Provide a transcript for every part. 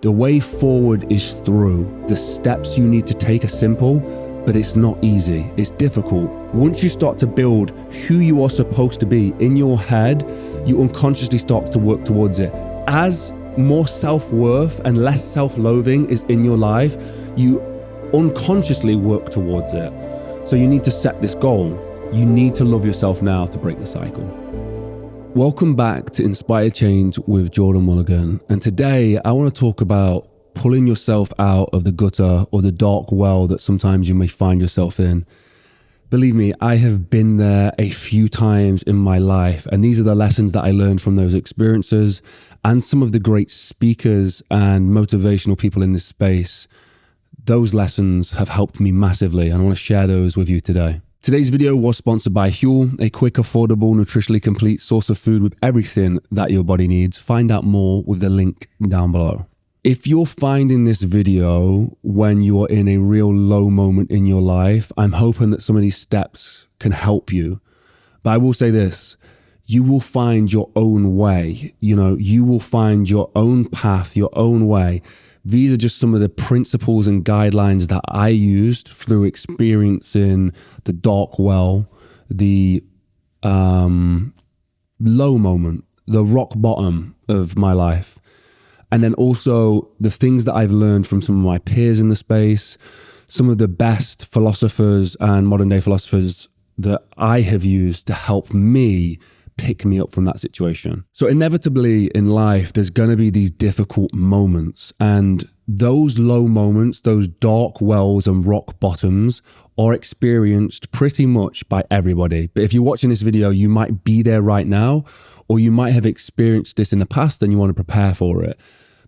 The way forward is through. The steps you need to take are simple, but it's not easy. It's difficult. Once you start to build who you are supposed to be in your head, you unconsciously start to work towards it. As more self-worth and less self-loathing is in your life, you unconsciously work towards it. So you need to set this goal. You need to love yourself now to break the cycle. Welcome back to Inspire Change with Jordan Mulligan. And today I want to talk about pulling yourself out of the gutter or the dark well that sometimes you may find yourself in. Believe me, I have been there a few times in my life, and these are the lessons that I learned from those experiences and some of the great speakers and motivational people in this space. Those lessons have helped me massively, and I want to share those with you today. Today's video was sponsored by Huel, a quick, affordable, nutritionally complete source of food with everything that your body needs. Find out more with the link down below. If you're finding this video when you are in a real low moment in your life, I'm hoping that some of these steps can help you. But I will say this, you will find your own way. You will find your own path, your own way. These are just some of the principles and guidelines that I used through experiencing the dark well, the low moment, the rock bottom of my life. And then also the things that I've learned from some of my peers in the space, some of the best philosophers and modern day philosophers that I have used to help me pick me up from that situation. So inevitably in life, there's going to be these difficult moments, and those low moments, those dark wells and rock bottoms are experienced pretty much by everybody. But if you're watching this video, you might be there right now, or you might have experienced this in the past and you want to prepare for it.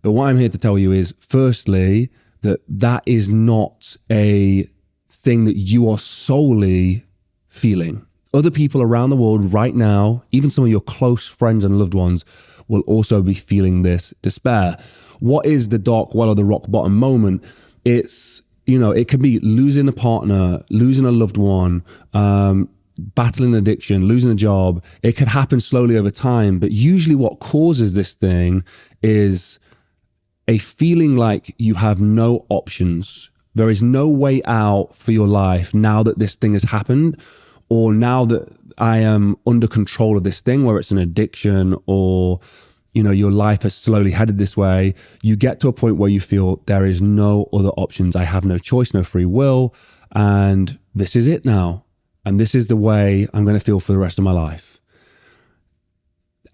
But what I'm here to tell you is, firstly, that is not a thing that you are solely feeling. Other people around the world right now, even some of your close friends and loved ones, will also be feeling this despair. What is the dark well or the rock bottom moment? It's, it could be losing a partner, losing a loved one, battling addiction, losing a job. It could happen slowly over time, but usually what causes this thing is a feeling like you have no options. There is no way out for your life now that this thing has happened, or now that I am under control of this thing, where it's an addiction or, your life has slowly headed this way. You get to a point where you feel there is no other options. I have no choice, no free will. And this is it now. And this is the way I'm going to feel for the rest of my life.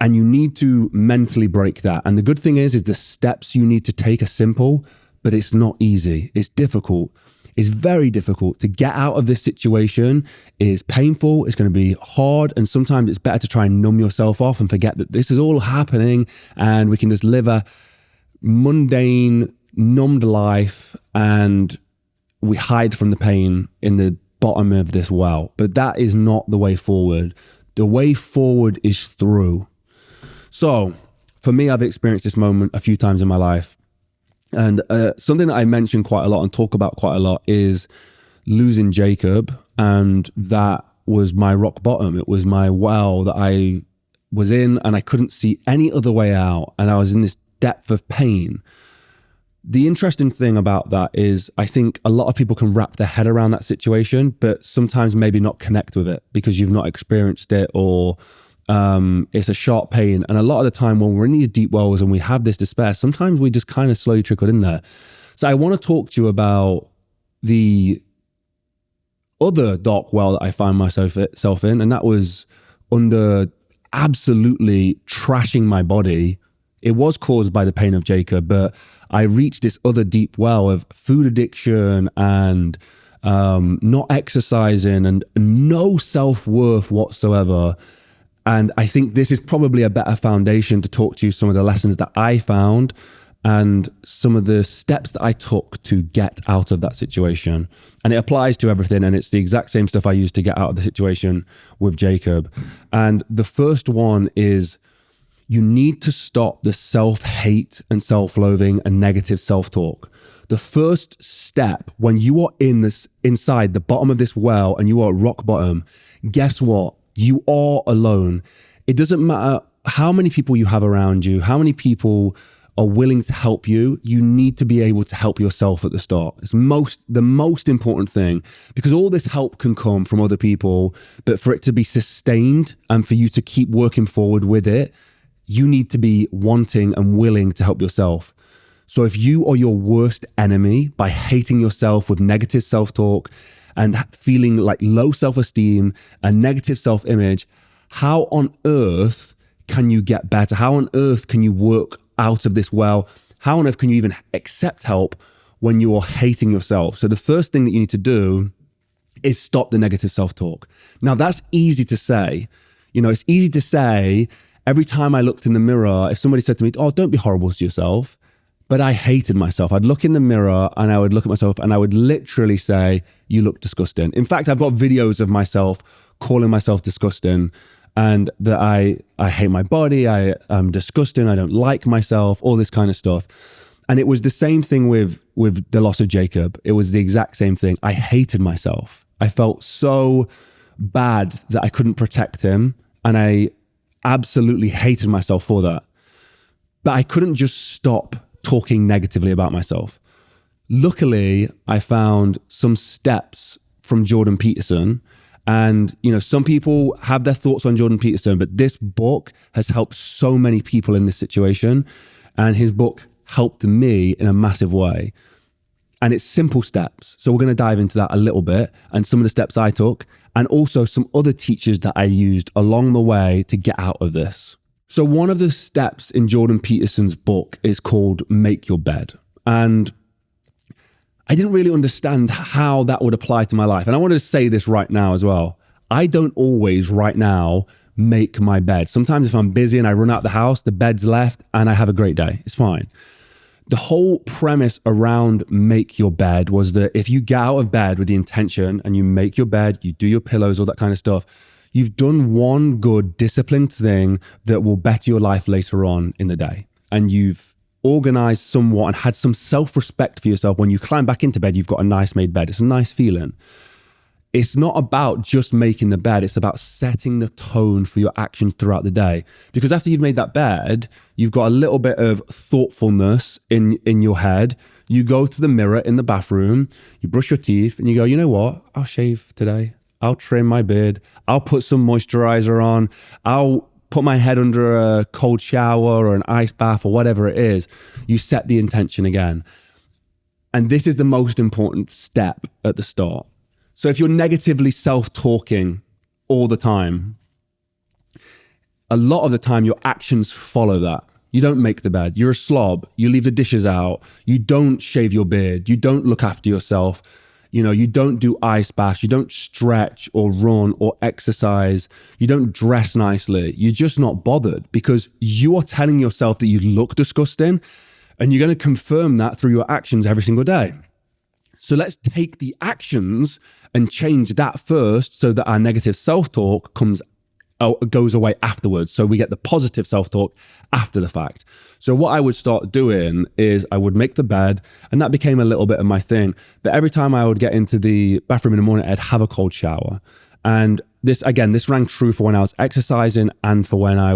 And you need to mentally break that. And the good thing is the steps you need to take are simple, but it's not easy. It's difficult. It's very difficult to get out of this situation. Is painful. It's going to be hard. And sometimes it's better to try and numb yourself off and forget that this is all happening, and we can just live a mundane, numbed life, and we hide from the pain in the bottom of this well. But that is not the way forward. The way forward is through. So for me, I've experienced this moment a few times in my life. And something that I mention quite a lot and talk about quite a lot is losing Jacob. And that was my rock bottom. It was my well that I was in, and I couldn't see any other way out. And I was in this depth of pain. The interesting thing about that is I think a lot of people can wrap their head around that situation, but sometimes maybe not connect with it because you've not experienced it, or it's a sharp pain. And a lot of the time when we're in these deep wells and we have this despair, sometimes we just kind of slowly trickle in there. So I want to talk to you about the other dark well that I find myself in, and that was under absolutely trashing my body. It was caused by the pain of Jacob, but I reached this other deep well of food addiction and not exercising and no self-worth whatsoever. And I think this is probably a better foundation to talk to you some of the lessons that I found and some of the steps that I took to get out of that situation. And it applies to everything, and it's the exact same stuff I used to get out of the situation with Jacob. And the first one is you need to stop the self-hate and self-loathing and negative self-talk. The first step when you are inside the bottom of this well and you are at rock bottom, guess what? You are alone. It doesn't matter how many people you have around you, how many people are willing to help you, you need to be able to help yourself at the start. It's the most important thing, because all this help can come from other people, but for it to be sustained and for you to keep working forward with it, you need to be wanting and willing to help yourself. So if you are your worst enemy by hating yourself with negative self-talk and feeling like low self-esteem and negative self-image, how on earth can you get better? How on earth can you work out of this well? How on earth can you even accept help when you are hating yourself? So the first thing that you need to do is stop the negative self-talk. Now that's easy to say. It's easy to say. Every time I looked in the mirror, if somebody said to me, oh, don't be horrible to yourself. But I hated myself. I'd look in the mirror and I would look at myself and I would literally say, you look disgusting. In fact, I've got videos of myself calling myself disgusting, and that I hate my body, I'm disgusting, I don't like myself, all this kind of stuff. And it was the same thing with the loss of Jacob. It was the exact same thing. I hated myself. I felt so bad that I couldn't protect him, and I absolutely hated myself for that. But I couldn't just stop talking negatively about myself. Luckily, I found some steps from Jordan Peterson. And, some people have their thoughts on Jordan Peterson, but this book has helped so many people in this situation. And his book helped me in a massive way. And it's simple steps. So we're going to dive into that a little bit, and some of the steps I took, and also some other teachers that I used along the way to get out of this. So one of the steps in Jordan Peterson's book is called Make Your Bed. And I didn't really understand how that would apply to my life. And I wanted to say this right now as well. I don't always right now make my bed. Sometimes if I'm busy and I run out the house, the bed's left and I have a great day. It's fine. The whole premise around Make Your Bed was that if you get out of bed with the intention and you make your bed, you do your pillows, all that kind of stuff, you've done one good disciplined thing that will better your life later on in the day. And you've organized somewhat and had some self-respect for yourself. When you climb back into bed, you've got a nice made bed. It's a nice feeling. It's not about just making the bed. It's about setting the tone for your actions throughout the day. Because after you've made that bed, you've got a little bit of thoughtfulness in your head. You go to the mirror in the bathroom, you brush your teeth, and you go, you know what? I'll shave today. I'll trim my beard. I'll put some moisturizer on. I'll put my head under a cold shower or an ice bath or whatever it is. You set the intention again. And this is the most important step at the start. So if you're negatively self-talking all the time, a lot of the time your actions follow that. You don't make the bed. You're a slob. You leave the dishes out. You don't shave your beard. You don't look after yourself. You don't do ice baths, you don't stretch or run or exercise, you don't dress nicely. You're just not bothered because you are telling yourself that you look disgusting, and you're going to confirm that through your actions every single day. So let's take the actions and change that first so that our negative self-talk goes away afterwards. So we get the positive self-talk after the fact. So what I would start doing is I would make the bed, and that became a little bit of my thing. But every time I would get into the bathroom in the morning, I'd have a cold shower. And this rang true for when I was exercising and for when I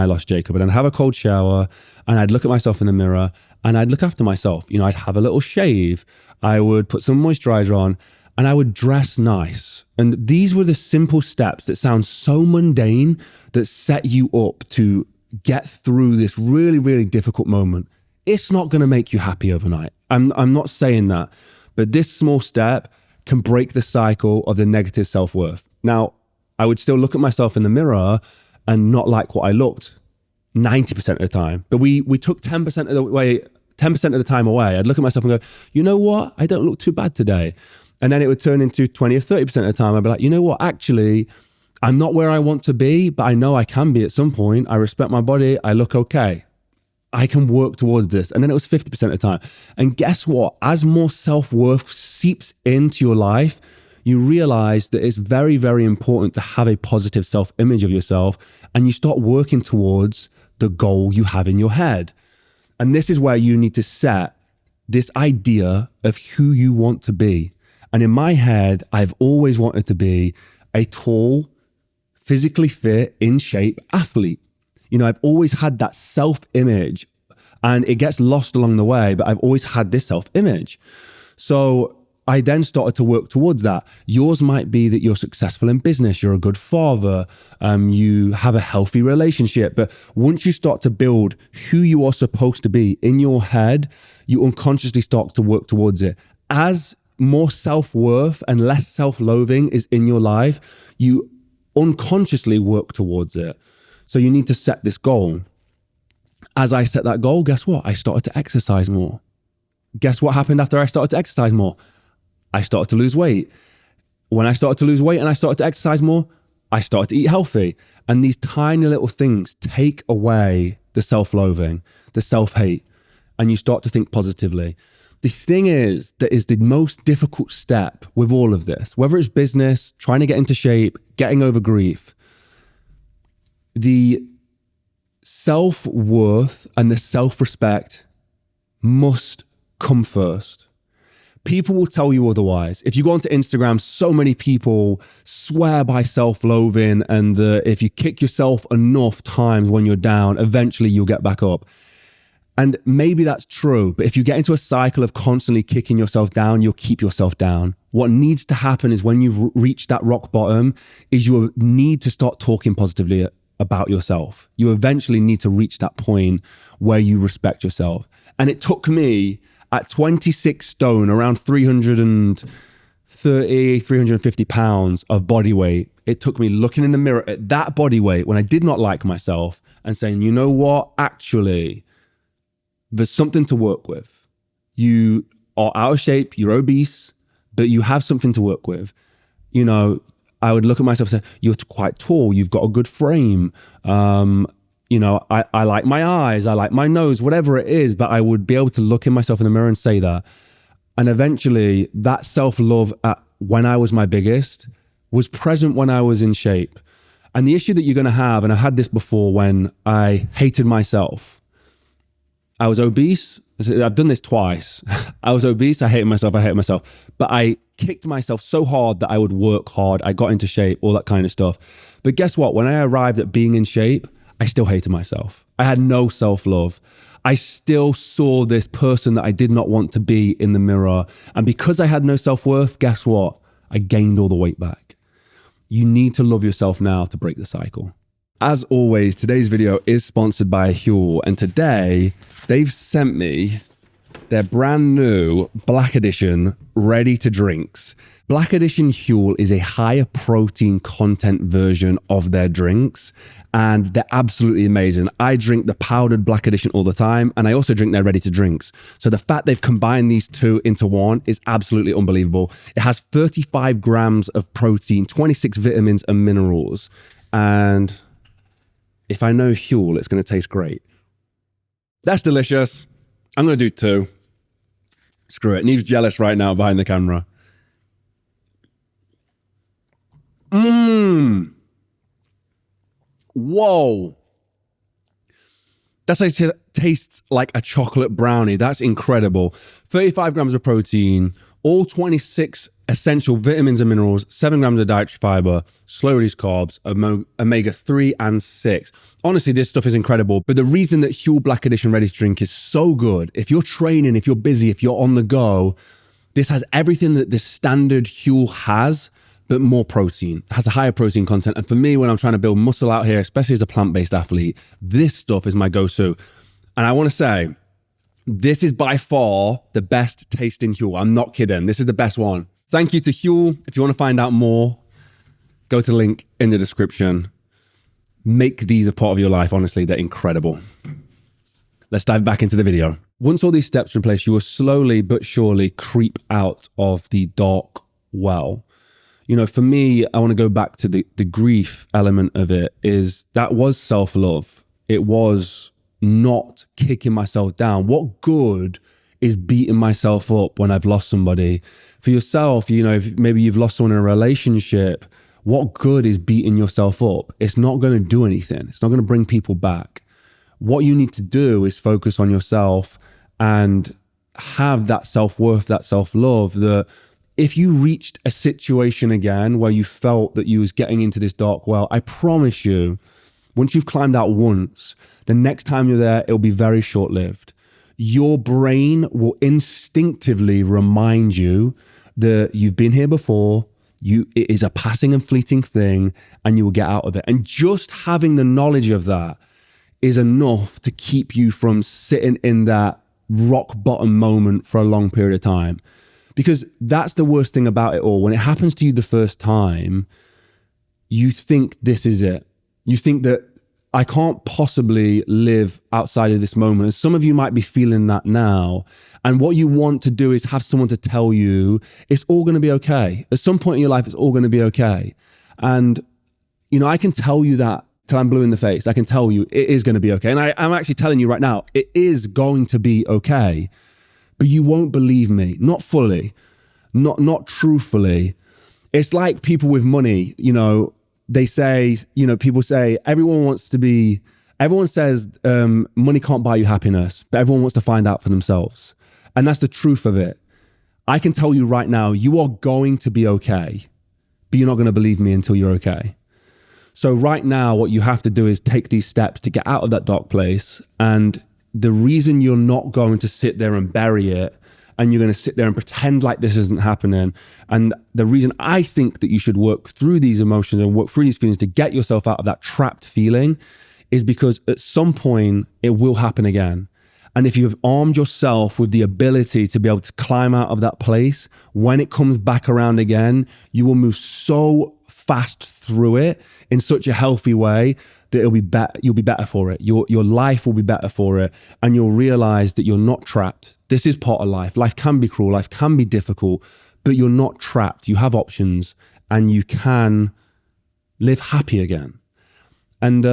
lost Jacob. And I'd have a cold shower and I'd look at myself in the mirror and I'd look after myself. I'd have a little shave. I would put some moisturizer on, and I would dress nice. And these were the simple steps that sound so mundane that set you up to get through this really, really difficult moment. It's not going to make you happy overnight. I'm not saying that, but this small step can break the cycle of the negative self-worth. Now, I would still look at myself in the mirror and not like what I looked 90% of the time, but we took 10% of the time away. I'd look at myself and go, you know what? I don't look too bad today. And then it would turn into 20 or 30% of the time. I'd be like, you know what? Actually, I'm not where I want to be, but I know I can be at some point. I respect my body. I look okay. I can work towards this. And then it was 50% of the time. And guess what? As more self-worth seeps into your life, you realize that it's very, very important to have a positive self-image of yourself. And you start working towards the goal you have in your head. And this is where you need to set this idea of who you want to be. And in my head, I've always wanted to be a tall, physically fit, in shape athlete. I've always had that self-image And it gets lost along the way, but I've always had this self-image. So I then started to work towards that. Yours might be that you're successful in business, you're a good father, you have a healthy relationship. But once you start to build who you are supposed to be in your head, you unconsciously start to work towards it. As more self-worth and less self-loathing is in your life, you unconsciously work towards it. So you need to set this goal. As I set that goal, guess what? I started to exercise more. Guess what happened after I started to exercise more? I started to lose weight. When I started to lose weight and I started to exercise more, I started to eat healthy. And these tiny little things take away the self-loathing, the self-hate, and you start to think positively. The thing is, that is the most difficult step with all of this, whether it's business, trying to get into shape, getting over grief, the self-worth and the self-respect must come first. People will tell you otherwise. If you go onto Instagram, so many people swear by self-loathing and that if you kick yourself enough times when you're down, eventually you'll get back up. And maybe that's true, but if you get into a cycle of constantly kicking yourself down, you'll keep yourself down. What needs to happen is when you've reached that rock bottom, is you need to start talking positively about yourself. You eventually need to reach that point where you respect yourself. And it took me at 26 stone, around 330, 350 pounds of body weight. It took me looking in the mirror at that body weight when I did not like myself and saying, you know what, actually, there's something to work with. You are out of shape, you're obese, but you have something to work with. You know, I would look at myself and say, you're quite tall, you've got a good frame. You know, I like my eyes, I like my nose, whatever it is, but I would be able to look in myself in the mirror and say that. And eventually that self-love when I was my biggest was present when I was in shape. And the issue that you're going to have, and I had this before when I hated myself. I was obese. I've done this twice. I was obese. I hated myself. But I kicked myself so hard that I would work hard. I got into shape, all that kind of stuff. But guess what? When I arrived at being in shape, I still hated myself. I had no self-love. I still saw this person that I did not want to be in the mirror. And because I had no self-worth, guess what? I gained all the weight back. You need to love yourself now to break the cycle. As always, today's video is sponsored by Huel, and today they've sent me their brand new Black Edition ready to drinks. Black Edition Huel is a higher protein content version of their drinks, and they're absolutely amazing. I drink the powdered Black Edition all the time, and I also drink their ready to drinks. So the fact they've combined these two into one is absolutely unbelievable. It has 35 grams of protein, 26 vitamins and minerals, and if I know Huel, it's going to taste great. That's delicious. I'm going to do two. Screw it. Neve's jealous right now behind the camera. Whoa. That tastes like a chocolate brownie. That's incredible. 35 grams of protein, all 26 essential vitamins and minerals, 7 grams of dietary fiber, slow release carbs, omega-3 and 6. Honestly, this stuff is incredible. But the reason that Huel Black Edition Ready to Drink is so good, if you're training, if you're busy, if you're on the go, this has everything that the standard Huel has, but more protein. It has a higher protein content. And for me, when I'm trying to build muscle out here, especially as a plant-based athlete, this stuff is my go-to. And I want to say, this is by far the best tasting Huel. I'm not kidding. This is the best one. Thank you to Huel. If you want to find out more, go to the link in the description. Make these a part of your life. Honestly, they're incredible. Let's dive back into the video. Once all these steps are in place, you will slowly but surely creep out of the dark well. You know, for me, I want to go back to the grief element of it. Is that was self-love. It was not kicking myself down. What good is beating myself up when I've lost somebody? For yourself, you know, if maybe you've lost someone in a relationship, what good is beating yourself up? It's not going to do anything. It's not going to bring people back. What you need to do is focus on yourself and have that self-worth, that self-love, that if you reached a situation again where you felt that you was getting into this dark well, I promise you, Once you've climbed out once, the next time you're there, it'll be very short-lived. Your brain will instinctively remind you that you've been here before, it is a passing and fleeting thing, and you will get out of it. And just having the knowledge of that is enough to keep you from sitting in that rock bottom moment for a long period of time. Because that's the worst thing about it all. When it happens to you the first time, you think this is it. You think that I can't possibly live outside of this moment. And some of you might be feeling that now. And what you want to do is have someone to tell you it's all going to be okay. At some point in your life, it's all going to be okay. And, you know, I can tell you that till I'm blue in the face. I can tell you it is going to be okay. And I'm actually telling you right now, it is going to be okay. But you won't believe me. Not fully, not truthfully. It's like people with money, you know, they say, you know, people say everyone says money can't buy you happiness, but everyone wants to find out for themselves. And that's the truth of it. I can tell you right now, you are going to be okay, but you're not going to believe me until you're okay. So right now, what you have to do is take these steps to get out of that dark place. And the reason you're not going to sit there and bury it, and you're going to sit there and pretend like this isn't happening. And the reason I think that you should work through these emotions and work through these feelings to get yourself out of that trapped feeling is because at some point it will happen again. And if you've armed yourself with the ability to be able to climb out of that place, when it comes back around again, you will move so fast through it in such a healthy way that it'll be better. You'll be better for it. Your life will be better for it. And you'll realize that you're not trapped. This is part of life. Life can be cruel. Life can be difficult, but you're not trapped. You have options and you can live happy again. And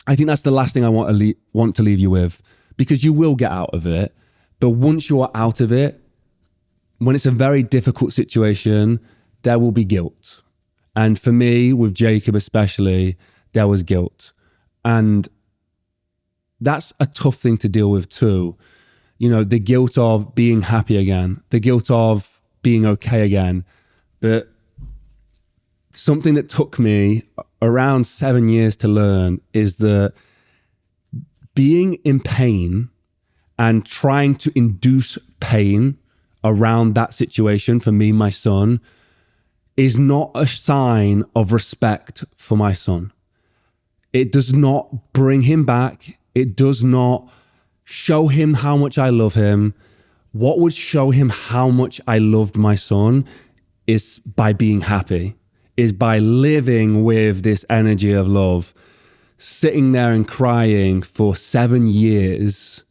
I think that's the last thing I want to leave you with, because you will get out of it. But once you are out of it, when it's a very difficult situation, there will be guilt. And for me, with Jacob especially, there was guilt. And that's a tough thing to deal with too. You know, the guilt of being happy again, the guilt of being okay again. But something that took me around 7 years to learn is that being in pain and trying to induce pain around that situation for me, my son, is not a sign of respect for my son. It does not bring him back. It does not show him how much I love him. What would show him how much I loved my son is by being happy, is by living with this energy of love. Sitting there and crying for 7 years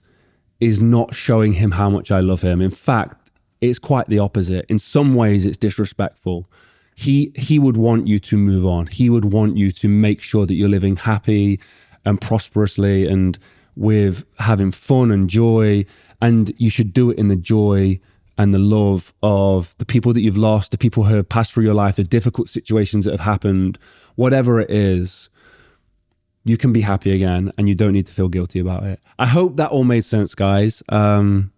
is not showing him how much I love him. In fact, it's quite the opposite. In some ways, it's disrespectful. He would want you to move on. He would want you to make sure that you're living happy and prosperously and with having fun and joy. And you should do it in the joy and the love of the people that you've lost, the people who have passed through your life, the difficult situations that have happened, whatever it is. You can be happy again and you don't need to feel guilty about it. I hope that all made sense, guys. That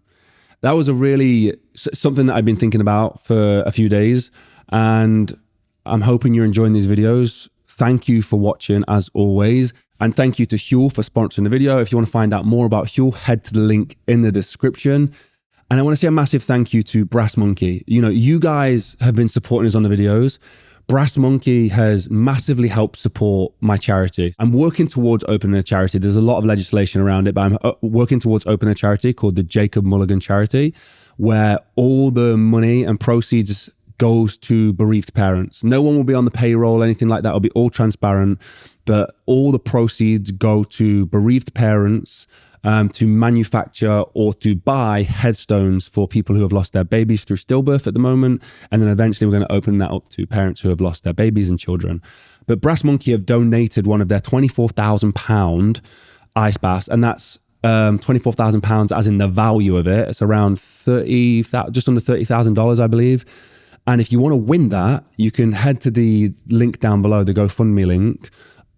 was something that I've been thinking about for a few days, and I'm hoping you're enjoying these videos. Thank you for watching as always. And thank you to Huel for sponsoring the video. If you want to find out more about Huel, head to the link in the description. And I want to say a massive thank you to Brass Monkey. You know, you guys have been supporting us on the videos. Brass Monkey has massively helped support my charity. I'm working towards opening a charity. There's a lot of legislation around it, but I'm working towards opening a charity called the Jacob Mulligan Charity, where all the money and proceeds goes to bereaved parents. No one will be on the payroll, anything like that. It'll be all transparent, but all the proceeds go to bereaved parents to manufacture or to buy headstones for people who have lost their babies through stillbirth at the moment. And then eventually we're going to open that up to parents who have lost their babies and children. But Brass Monkey have donated one of their £24,000 ice baths, and that's £24,000 as in the value of it. It's around just under $30,000, I believe. And if you want to win that, you can head to the link down below, the GoFundMe link.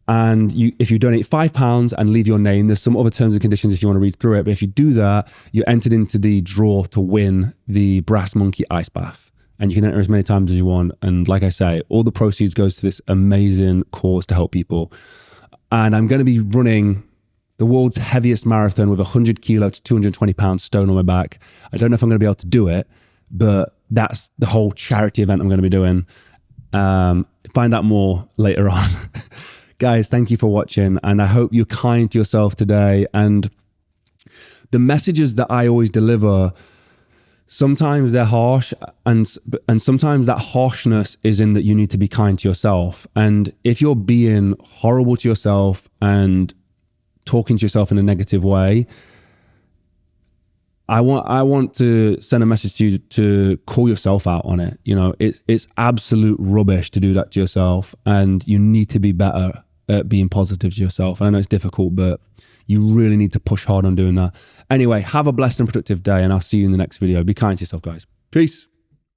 And if you donate £5 and leave your name, there's some other terms and conditions if you want to read through it. But if you do that, you're entered into the draw to win the Brass Monkey ice bath. And you can enter as many times as you want. And like I say, all the proceeds goes to this amazing cause to help people. And I'm going to be running the world's heaviest marathon with 100 kilo to 220 pounds stone on my back. I don't know if I'm going to be able to do it, but that's the whole charity event I'm going to be doing. Find out more later on. Guys, thank you for watching, and I hope you're kind to yourself today. And the messages that I always deliver, sometimes they're harsh, and sometimes that harshness is in that you need to be kind to yourself. And if you're being horrible to yourself and talking to yourself in a negative way, I want to send a message to you to call yourself out on it. You know, it's absolute rubbish to do that to yourself, and you need to be better at being positive to yourself. And I know it's difficult, but you really need to push hard on doing that. Anyway, have a blessed and productive day, and I'll see you in the next video. Be kind to yourself, guys. Peace.